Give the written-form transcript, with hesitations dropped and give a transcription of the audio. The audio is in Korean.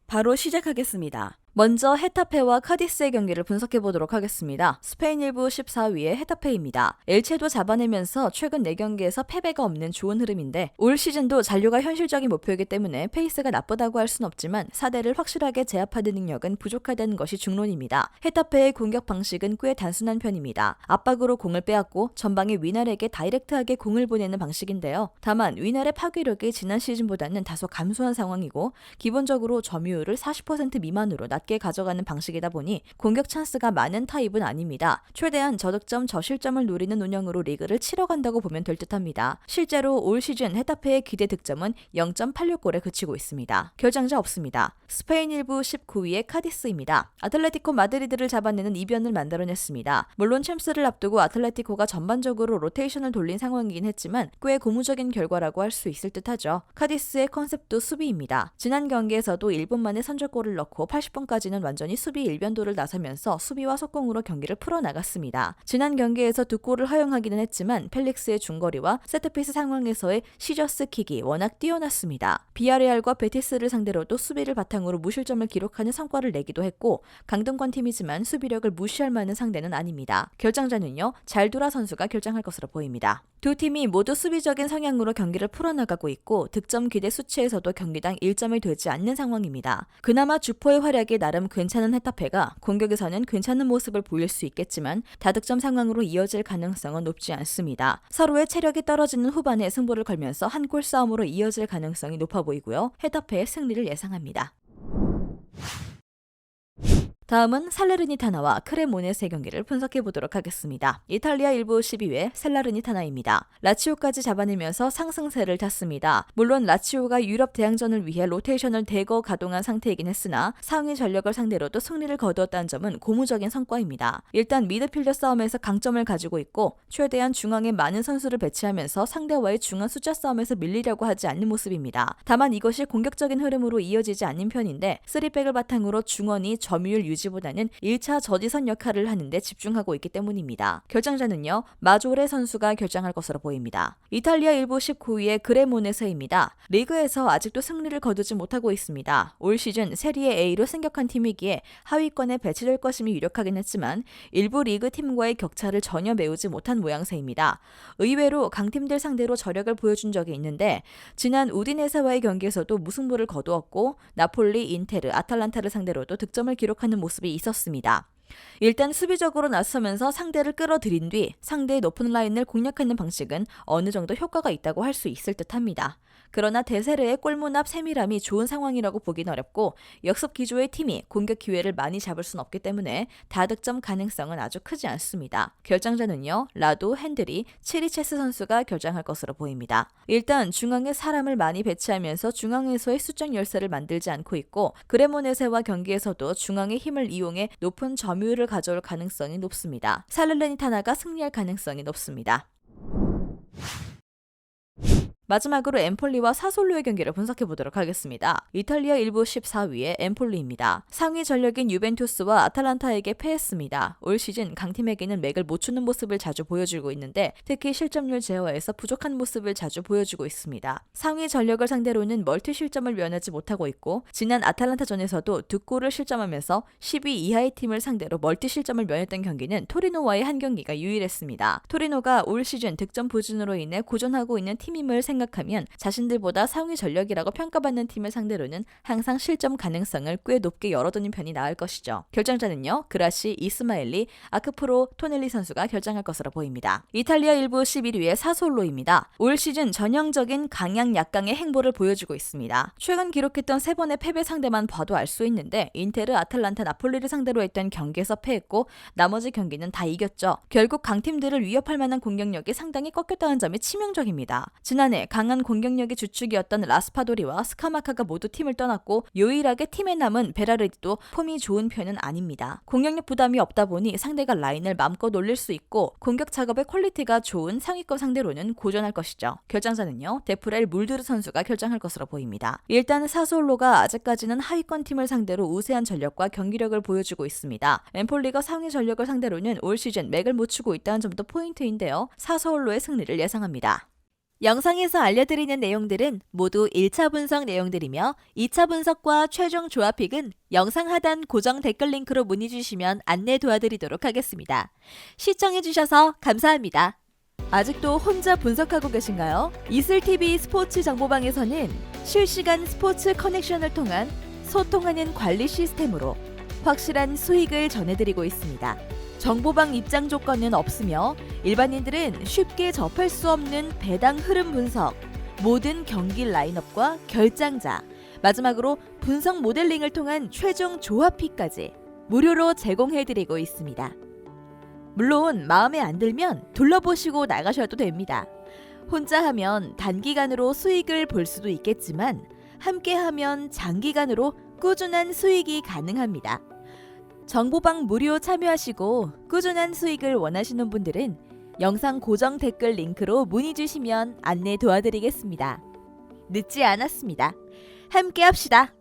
바로 시작하겠습니다. 먼저 헤타페와 카디스의 경기를 분석해보도록 하겠습니다. 스페인 1부 14위의 헤타페입니다. 엘체도 잡아내면서 최근 4경기에서 패배가 없는 좋은 흐름인데 올 시즌도 잔류가 현실적인 목표이기 때문에 페이스가 나쁘다고 할 순 없지만 4대를 확실하게 제압하는 능력은 부족하다는 것이 중론입니다. 헤타페의 공격 방식은 꽤 단순한 편입니다. 압박으로 공을 빼앗고 전방의 위날에게 다이렉트하게 공을 보내는 방식인데요. 다만 위날의 파괴력이 지난 시즌보다는 다소 감소한 상황이고 기본적으로 점유율을 40% 미만으로 낮게 가져가는 방식이다 보니 공격 찬스가 많은 타입은 아닙니다. 최대한 저득점 저실점을 노리는 운영으로 리그를 치러간다고 보면 될 듯합니다. 실제로 올 시즌 헤타페의 기대 득점은 0.86골에 그치고 있습니다. 결장자 없습니다. 스페인 1부 19위의 카디스입니다. 아틀레티코 마드리드를 잡아내는 이변을 만들어냈습니다. 물론 챔스를 앞두고 아틀레티코가 전반적으로 로테이션을 돌린 상황이긴 했지만 꽤 고무적인 결과라고 할 수 있을 듯하죠. 카디스의 컨셉도 수비입니다. 지난 경기에서도 1분 만에 선제골을 넣고 80분까지는 완전히 수비 일변도를 나서면서 수비와 속공으로 경기를 풀어나갔습니다. 지난 경기에서 2골을 허용하기는 했지만 펠릭스의 중거리와 세트피스 상황에서의 시저스 킥이 워낙 뛰어났습니다. 비아레알과 베티스를 상대로도 수비를 바탕으로 무실점을 기록하는 성과를 내기도 했고 강등권 팀이지만 수비력을 무시할 만한 상대는 아닙니다. 결장자는요, 잘두라 선수가 결장할 것으로 보입니다. 두 팀이 모두 수비적인 성향으로 경기를 풀어나가고 있고 득점 기대 수치에서도 경기당 1점이 되지 않는 상황입니다. 그나마 주포의 활약이 나름 괜찮은 헤타페가 공격에서는 괜찮은 모습을 보일 수 있겠지만 다득점 상황으로 이어질 가능성은 높지 않습니다. 서로의 체력이 떨어지는 후반에 승부를 걸면서 한 골 싸움으로 이어질 가능성이 높아 보이고요. 헤타페의 승리를 예상합니다. 다음은 살레르니타나와 크레모네스의 경기를 분석해보도록 하겠습니다. 이탈리아 1부 12회 살레르니타나입니다. 라치오까지 잡아내면서 상승세를 탔습니다. 물론 라치오가 유럽 대항전을 위해 로테이션을 대거 가동한 상태이긴 했으나 상위 전력을 상대로도 승리를 거두었다는 점은 고무적인 성과입니다. 일단 미드필더 싸움에서 강점을 가지고 있고 최대한 중앙에 많은 선수를 배치하면서 상대와의 중앙 숫자 싸움에서 밀리려고 하지 않는 모습입니다. 다만 이것이 공격적인 흐름으로 이어지지 않는 편인데 3백을 바탕으로 중원이 점유율 유지보다는 1차 저지선 역할을 하는데 집중하고 있기 때문입니다. 결장자는요, 마조레 선수가 결장할 것으로 보입니다. 이탈리아 1부 19위의 그레모네세입니다. 리그에서 아직도 승리를 거두지 못하고 있습니다. 올 시즌 세리에 A로 승격한 팀이기에 하위권에 배치될 것임이 유력하긴 했지만 일부 리그 팀과의 격차를 전혀 메우지 못한 모양새입니다. 의외로 강팀들 상대로 저력을 보여준 적이 있는데 지난 우디네세와의 경기에서도 무승부를 거두었고 나폴리, 인테르, 아탈란타를 상대로도 득점을 기록하는 모습이 있었습니다. 일단 수비적으로 나서면서 상대를 끌어들인 뒤 상대의 높은 라인을 공략하는 방식은 어느 정도 효과가 있다고 할 수 있을 듯합니다. 그러나 데세르의 골문 앞 세밀함이 좋은 상황이라고 보긴 어렵고 역습 기조의 팀이 공격 기회를 많이 잡을 순 없기 때문에 다득점 가능성은 아주 크지 않습니다. 결장자는요, 라도, 핸드리, 치리체스 선수가 결장할 것으로 보입니다. 일단 중앙에 사람을 많이 배치하면서 중앙에서의 수적 열세를 만들지 않고 있고 그레모네세와 경기에서도 중앙의 힘을 이용해 높은 점유율을 가져올 가능성이 높습니다. 살레르니타나가 승리할 가능성이 높습니다. 마지막으로 엠폴리와 사솔로의 경기를 분석해보도록 하겠습니다. 이탈리아 1부 14위의 엠폴리입니다. 상위 전력인 유벤투스와 아탈란타에게 패했습니다. 올 시즌 강팀에게는 맥을 못 추는 모습을 자주 보여주고 있는데 특히 실점률 제어에서 부족한 모습을 자주 보여주고 있습니다. 상위 전력을 상대로는 멀티 실점을 면하지 못하고 있고 지난 아탈란타전에서도 2골을 실점하면서 10위 이하의 팀을 상대로 멀티 실점을 면했던 경기는 토리노와의 한 경기가 유일했습니다. 토리노가 올 시즌 득점 부진으로 인해 고전하고 있는 팀임을 생각하면 자신들보다 상위 전력이라고 평가받는 팀을 상대로는 항상 실점 가능성을 꽤 높게 열어두는 편이 나을 것이죠. 결장자는요, 그라시, 이스마엘리, 아크프로, 토넬리 선수가 결장할 것으로 보입니다. 이탈리아 1부 11위의 사솔로입니다. 올 시즌 전형적인 강약 약강의 행보를 보여주고 있습니다. 최근 기록했던 3번의 패배 상대만 봐도 알 수 있는데 인테르, 아탈란타, 나폴리를 상대로 했던 경기에서 패했고 나머지 경기는 다 이겼죠. 결국 강팀들을 위협할 만한 공격력이 상당히 꺾였다는 점이 치명적입니다. 지난해 강한 공격력의 주축이었던 라스파도리와 스카마카가 모두 팀을 떠났고 유일하게 팀에 남은 베라르디도 폼이 좋은 편은 아닙니다. 공격력 부담이 없다 보니 상대가 라인을 맘껏 올릴 수 있고 공격 작업의 퀄리티가 좋은 상위권 상대로는 고전할 것이죠. 결장자는요, 데프렐 물드르 선수가 결장할 것으로 보입니다. 일단 사솔로가 아직까지는 하위권 팀을 상대로 우세한 전력과 경기력을 보여주고 있습니다. 엠폴리가 상위 전력을 상대로는 올 시즌 맥을 못 추고 있다는 점도 포인트인데요. 사솔로의 승리를 예상합니다. 영상에서 알려드리는 내용들은 모두 1차 분석 내용들이며 2차 분석과 최종 조합픽은 영상 하단 고정 댓글 링크로 문의 주시면 안내 도와드리도록 하겠습니다. 시청해주셔서 감사합니다. 아직도 혼자 분석하고 계신가요? 이슬TV 스포츠 정보방에서는 실시간 스포츠 커넥션을 통한 소통하는 관리 시스템으로 확실한 수익을 전해드리고 있습니다. 정보방 입장 조건은 없으며 일반인들은 쉽게 접할 수 없는 배당 흐름 분석, 모든 경기 라인업과 결장자, 마지막으로 분석 모델링을 통한 최종 조합픽까지 무료로 제공해드리고 있습니다. 물론 마음에 안 들면 둘러보시고 나가셔도 됩니다. 혼자 하면 단기간으로 수익을 볼 수도 있겠지만 함께하면 장기간으로 꾸준한 수익이 가능합니다. 정보방 무료 참여하시고 꾸준한 수익을 원하시는 분들은 영상 고정 댓글 링크로 문의 주시면 안내 도와드리겠습니다. 늦지 않았습니다. 함께 합시다.